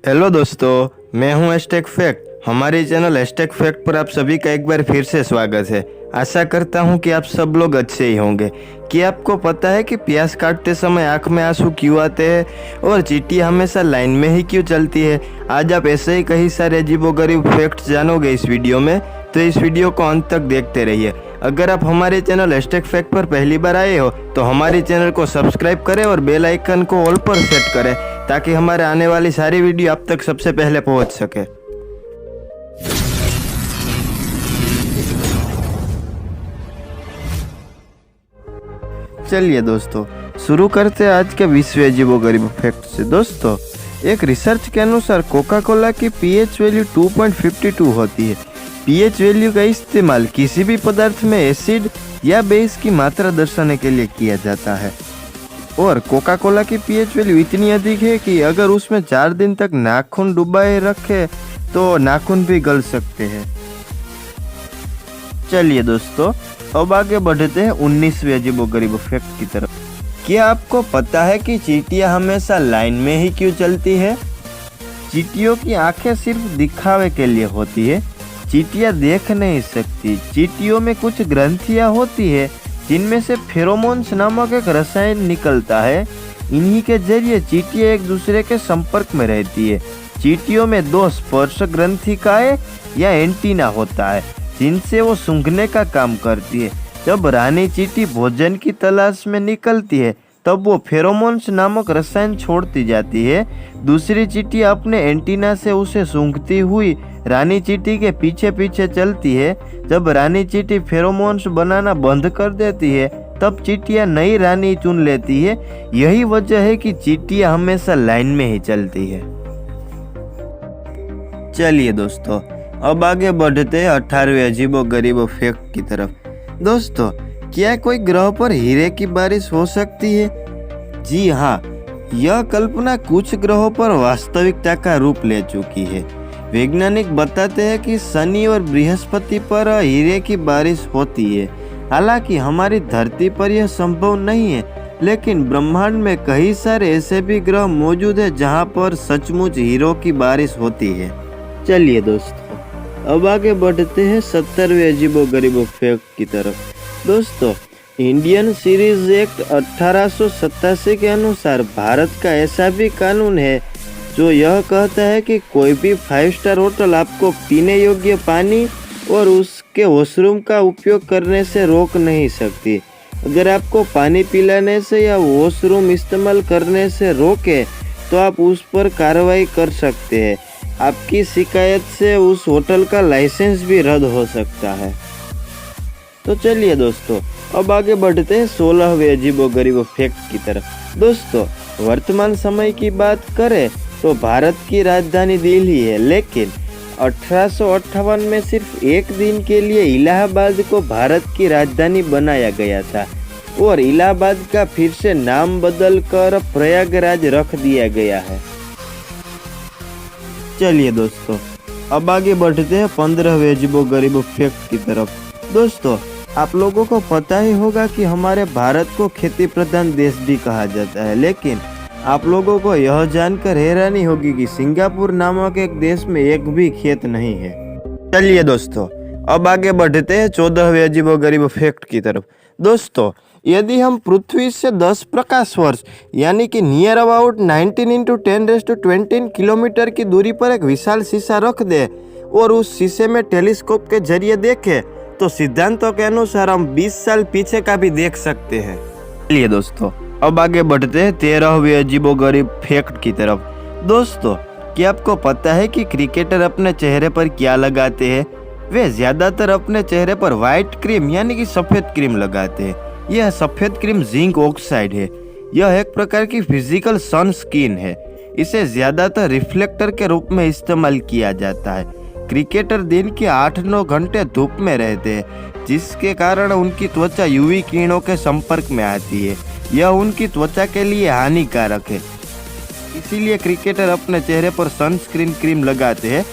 Hello दोस्तों, मैं हूं एस्टेक फैक्ट। हमारे चैनल एस्टेक फैक्ट पर आप सभी का एक बार फिर से स्वागत है। आशा करता हूं कि आप सब लोग अच्छे ही होंगे। कि आपको पता है कि प्याज काटते समय आंख में आंसू क्यों आते हैं और चींटियां हमेशा लाइन में ही क्यों चलती है? आज आप ऐसे ही कई सारे अजीबोगरीब फैक्ट्स जानोगे इस वीडियो में, तो इस वीडियो को अंत तक देखते रहिए। अगर आप हमारे चैनल एस्टेक फैक्ट पर पहली बार आए हो तो हमारे चैनल को सब्सक्राइब करें और बेल आइकन को ऑल पर सेट करें ताकि हमारे आने वाली सारी वीडियो आप तक सबसे पहले पहुंच सके। चलिए दोस्तों, शुरू करते हैं आज के विश्व अजीबोगरीब फैक्ट से। दोस्तों, एक रिसर्च के अनुसार कोका कोला की पीएच वैल्यू 2.52 होती है। पीएच वैल्यू का इस्तेमाल किसी भी पदार्थ में एसिड या बेस की मात्रा दर्शाने के लिए किया जाता है। और कोका कोला की पीएच वैल्यू इतनी अधिक है कि अगर उसमें 4 दिन तक नाखून डुबाए रखे तो नाखून भी गल सकते हैं। चलिए दोस्तों, अब आगे बढ़ते हैं 19वें अजीबोगरीब फैक्ट की तरफ। क्या आपको पता है कि चींटियां हमेशा लाइन में ही क्यों चलती है? चींटियों की आंखें सिर्फ दिखावे के लिए होती है। चींटियां देख नहीं सकती। चींटियों में कुछ ग्रंथियां होती है जिनमें से फेरोमोन्स नामक एक रसायन निकलता है। इन्हीं के जरिए चींटियां एक दूसरे के संपर्क में रहती है। चींटियों में 2 स्पर्श ग्रंथिकाएं या एंटीना होता है जिनसे वो सूंघने का काम करती है। जब रानी चींटी भोजन की तलाश में निकलती है तब वो फेरोमोन्स नामक रसायन छोड़ती जाती है। दूसरी चींटी अपने एंटीना से उसे सूंघती हुई रानी चींटी के पीछे पीछे चलती है। जब रानी चींटी फेरोमोन्स बनाना बंद कर देती है तब चींटियां नई रानी चुन लेती है। यही वजह है कि चींटियां हमेशा लाइन में ही चलती है। चलिए दोस्तों, अब आगे बढ़ते हैं 18वें अजीबोगरीब फैक्ट की तरफ। दोस्तों, क्या कोई ग्रह पर हीरे की बारिश हो सकती है? जी हाँ, यह कल्पना कुछ ग्रहों पर वास्तविकता का रूप ले चुकी है। वैज्ञानिक बताते हैं कि शनि और बृहस्पति पर हीरे की बारिश होती है। हालांकि हमारी धरती पर यह संभव नहीं है, लेकिन ब्रह्मांड में कई सारे ऐसे भी ग्रह मौजूद हैं जहां पर सचमुच हीरों की बारिश होती है। चलिए दोस्तों, अब आगे बढ़ते हैं 70वें अजीबोगरीब फैक्ट की तरफ। दोस्तों, इंडियन सीरीज एक्ट 1887 के अनुसार भारत का ऐसा भी कानून है जो यह कहता है कि कोई भी 5 स्टार होटल आपको पीने योग्य पानी और उसके वॉशरूम का उपयोग करने से रोक नहीं सकती। अगर आपको पानी पिलाने से या वॉशरूम इस्तेमाल करने से रोके तो आप उस पर कार्रवाई कर सकते हैं। आपकी शिकायत से उस होटल का लाइसेंस भी रद्द हो सकता है। तो चलिए दोस्तों, अब आगे बढ़ते हैं 16वें अजीबोगरीब फैक्ट की तरफ। दोस्तों, वर्तमान समय की बात करें तो भारत की राजधानी दिल्ली है, लेकिन 1858 में सिर्फ एक दिन के लिए इलाहाबाद को भारत की राजधानी बनाया गया था और इलाहाबाद का फिर से नाम बदल कर प्रयागराज रख दिया गया है। चलिए दोस्तों, अब आगे बढ़ते हैं 15वें अजीबोगरीब फैक्ट की तरफ। दोस्तों, आप लोगों को पता ही होगा कि हमारे भारत को खेती प्रधान देश भी कहा जाता है, लेकिन आप लोगों को यह जानकर हैरानी होगी कि सिंगापुर नामक एक देश में एक भी खेत नहीं है। चलिए दोस्तों, अब आगे बढ़ते हैं 14वें अजीबोगरीब फैक्ट की तरफ। दोस्तों, यदि हम पृथ्वी से 10 प्रकाश वर्ष यानी कि नियर अबाउट 19 × 10⁻20 किलोमीटर की दूरी पर एक विशाल शीशा रख दे और उस शीशे में टेलीस्कोप के जरिए देखें तो सिद्धांतों के अनुसार हम 20 साल पीछे का भी देख सकते हैं। चलिए दोस्तों, अब आगे बढ़ते हैं 13वें अजीबोगरीब फैक्ट की तरफ। दोस्तों, क्या आपको पता है कि क्रिकेटर अपने चेहरे पर क्या लगाते हैं? वे ज्यादातर अपने चेहरे पर व्हाइट क्रीम यानी कि सफेद क्रीम लगाते हैं। यह सफेद क्रीम जिंक ऑक्साइड है। यह एक प्रकार की फिजिकल सनस्क्रीन है। इसे ज्यादातर रिफ्लेक्टर के रूप में इस्तेमाल किया जाता है। क्रिकेटर दिन के 8-9 घंटे धूप में रहते हैं, जिसके कारण उनकी त्वचा यूवी किरणों के संपर्क में आती है। यह उनकी त्वचा के लिए हानिकारक है, इसीलिए क्रिकेटर अपने चेहरे पर सनस्क्रीन क्रीम लगाते हैं।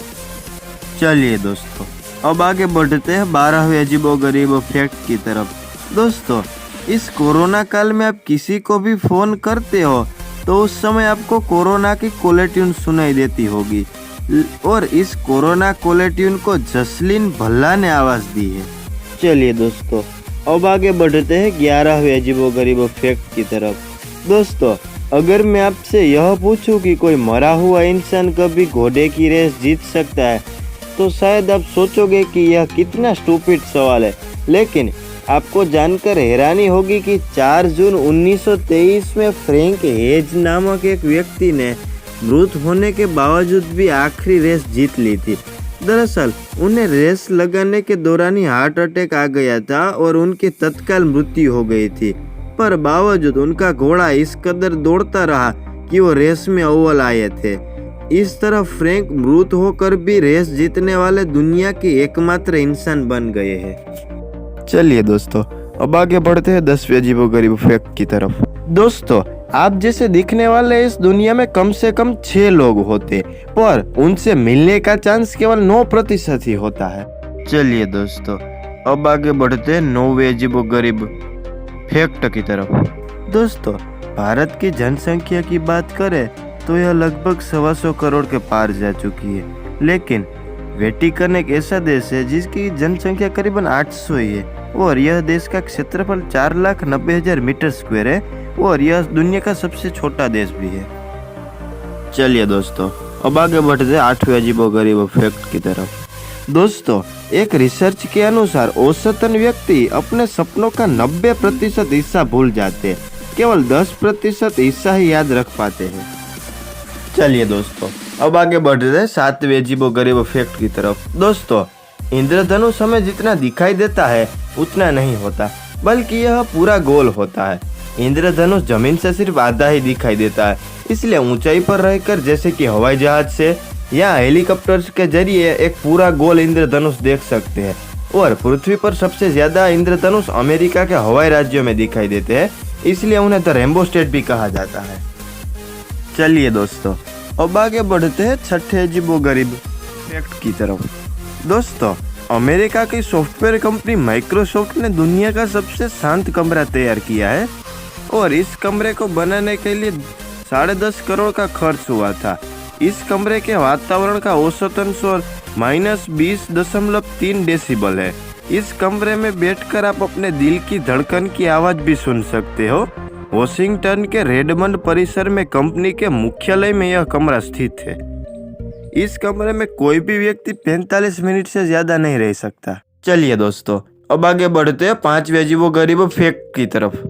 चलिए दोस्तों, अब आगे बढ़ते हैं 12वें अजीबोगरीब फैक्ट की तरफ। दोस्तों, इस कोरोना काल में आप किसी को भी फोन करते हो तो उस समय आपको कोरोना की कॉलर ट्यून सुनाई देती होगी और इस कोरोना कॉलर ट्यून को जसलीन भल्ला ने आवाज़ दी है। चलिए दोस्तों, अब आगे बढ़ते हैं 11वें अजीबोगरीब फैक्ट की तरफ। दोस्तों, अगर मैं आपसे यह पूछूं कि कोई मरा हुआ इंसान कभी घोड़े की रेस जीत सकता है तो शायद आप सोचोगे कि यह कितना स्टूपिड सवाल है, लेकिन आपको जानकर हैरानी होगी कि 4 जून 1923 में फ्रैंक हेज नामक एक व्यक्ति ने मृत होने के बावजूद भी आखिरी रेस जीत ली थी। दरअसल उन्हें रेस लगाने के दौरान ही हार्ट अटैक आ गया था और उनकी तत्काल मृत्यु हो गई थी, पर बावजूद उनका घोड़ा इस कदर दौड़ता रहा कि वो रेस में अव्वल आए थे। इस तरह फ्रैंक मृत होकर भी रेस जीतने वाले दुनिया के एकमात्र इंसान बन गए हैं। चलिए दोस्तों, अब आगे बढ़ते हैं 10वें अजीबोगरीब फैक्ट की तरफ। दोस्तों, आप जैसे दिखने वाले इस दुनिया में कम से कम 6 लोग होते, पर उनसे मिलने का चांस केवल 9% ही होता है। चलिए दोस्तों, अब आगे बढ़ते हैं 9वें अजीबोगरीब फैक्ट की तरफ। दोस्तों, भारत की जनसंख्या की बात करें तो यह लगभग 125 करोड़ के पार जा चुकी है, लेकिन वेटिकन एक ऐसा देश है जिसकी जनसंख्या करीबन 800 ही है और यह देश का क्षेत्रफल 4,90,000 मीटर स्क्वायर है और यह दुनिया का सबसे छोटा देश भी है। चलिए दोस्तों, अब आगे बढ़ते हैं 8वें अजीबोगरीब फैक्ट की तरफ। दोस्तों, एक रिसर्च के अनुसार औसतन व्यक्ति अपने सपनों का 90% हिस्सा भूल जाते हैं, केवल 10% हिस्सा ही याद रख पाते हैं। चलिए दोस्तों, अब आगे बढ़ते हैं 7वें अजीबोगरीब फैक्ट की तरफ। दोस्तों, इंद्रधनुष हमें जितना दिखाई देता है उतना नहीं होता, बल्कि यह पूरा गोल होता है। इंद्रधनुष जमीन से सिर्फ आधा ही दिखाई देता है, इसलिए ऊंचाई पर रहकर जैसे कि हवाई जहाज से या हेलीकॉप्टर के जरिए एक पूरा गोल इंद्रधनुष देख सकते हैं। और पृथ्वी पर सबसे ज्यादा इंद्रधनुष अमेरिका के हवाई राज्यों में दिखाई देते हैं, इसलिए उन्हें द रेनबो स्टेट भी कहा जाता है। चलिए दोस्तों, अब आगे बढ़ते हैं 6ठे अजीबोगरीब फैक्ट की तरफ। दोस्तों, अमेरिका की सॉफ्टवेयर कंपनी माइक्रोसॉफ्ट ने दुनिया का सबसे शांत कमरा तैयार किया है और इस कमरे को बनाने के लिए 10.5 करोड़ का खर्च हुआ था। इस कमरे के वातावरण का औसतन शोर -20.3 डेसिबल है। इस कमरे में बैठकर आप अपने दिल की धड़कन की आवाज भी सुन सकते हो। वॉशिंगटन के रेडमंड परिसर में कंपनी के मुख्यालय में यह कमरा स्थित है। इस कमरे में कोई भी व्यक्ति 45 मिनट से ज्यादा नहीं रह सकता। चलिए दोस्तों, अब आगे बढ़ते हैं 5वें अजीबोगरीब फैक्ट की तरफ।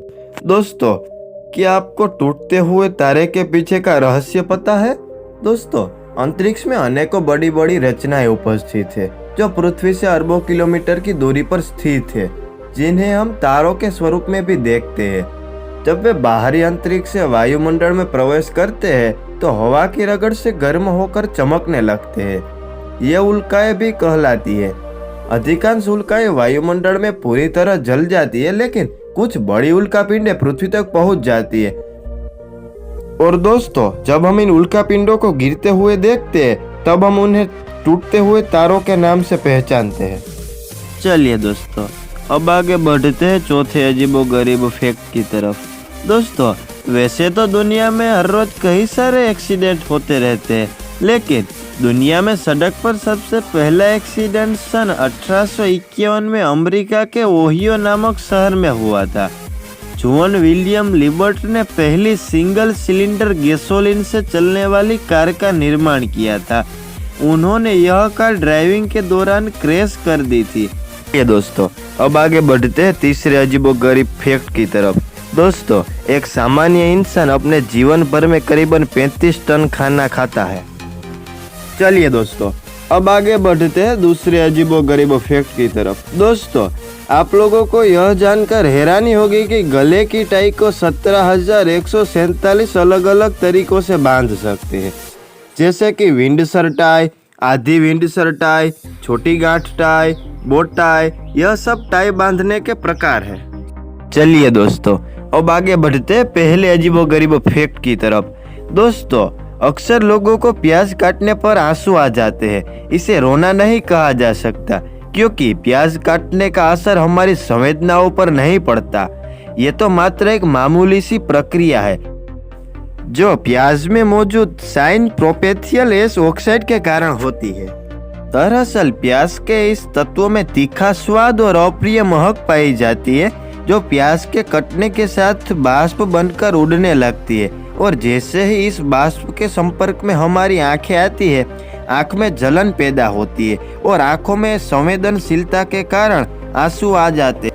दोस्तों, क्या आपको टूटते हुए तारे के पीछे का रहस्य पता है? दोस्तों, अंतरिक्ष में अनेकों बड़ी बड़ी रचनाएं उपस्थित है जो पृथ्वी से अरबों किलोमीटर की दूरी पर स्थित है, जिन्हें हम तारों के स्वरूप में भी देखते हैं। जब वे बाहरी अंतरिक्ष से वायुमंडल में प्रवेश करते हैं तो हवा की रगड़ से गर्म होकर चमकने लगते हैं। ये उल्काएं भी कहलाती है। अधिकांश उल्काएं वायुमंडल में पूरी तरह जल जाती है, लेकिन कुछ बड़ी उल्कापिंडें पृथ्वी तक पहुंच जाती है। और दोस्तों, जब हम इन उल्कापिंडों को गिरते हुए देखते हैं तब हम उन्हें टूटते हुए तारों के नाम से पहचानते हैं। चलिए दोस्तों, अब आगे बढ़ते हैं 4थे अजीबोगरीब फैक्ट की तरफ। दोस्तों, वैसे तो दुनिया में हर रोज कई सारे एक्सीडेंट होते रहते हैं, लेकिन दुनिया में सड़क पर सबसे पहला एक्सीडेंट सन 1851 में अमेरिका के ओहियो नामक शहर में हुआ था। जॉन विलियम लिबर्ट ने पहली सिंगल सिलेंडर गैसोलीन से चलने वाली कार का निर्माण किया था। उन्होंने यह कार ड्राइविंग के दौरान क्रैश कर दी थी। ये दोस्तों, अब आगे बढ़ते हैं 3रे अजीबोगरीब फैक्ट की तरफ। दोस्तों, एक सामान्य इंसान अपने जीवन भर में करीबन 35 टन खाना खाता है। चलिए दोस्तों, अब आगे बढ़ते हैं 2रे अजीबोगरीब फैक्ट की तरफ। दोस्तों, आप लोगों को यह जानकर हैरानी होगी कि गले की टाई को 17,147 अलग अलग तरीकों से बांध सकते हैं, जैसे कि विंडसर टाई, आधी विंडसर टाई, छोटी गांठ टाई, बोट टाई। यह सब टाई बांधने के प्रकार है। चलिए दोस्तों, अब आगे बढ़ते हैं पहले अजीबोगरीब फैक्ट की तरफ। दोस्तों, अक्सर लोगों को प्याज काटने पर आंसू आ जाते हैं। इसे रोना नहीं कहा जा सकता, क्योंकि प्याज काटने का असर हमारी संवेदनाओं पर नहीं पड़ता। ये तो मात्र एक मामूली सी प्रक्रिया है जो प्याज में मौजूद साइन प्रोपेथियल एस ऑक्साइड के कारण होती है। दरअसल प्याज के इस तत्व में तीखा स्वाद और अप्रिय महक पाई जाती है, जो प्याज के कटने के साथ बाष्प बनकर उड़ने लगती है, और जैसे ही इस बाष्प के संपर्क में हमारी आंखें आती है, आंख में जलन पैदा होती है और आंखों में संवेदनशीलता के कारण आंसू आ जाते हैं।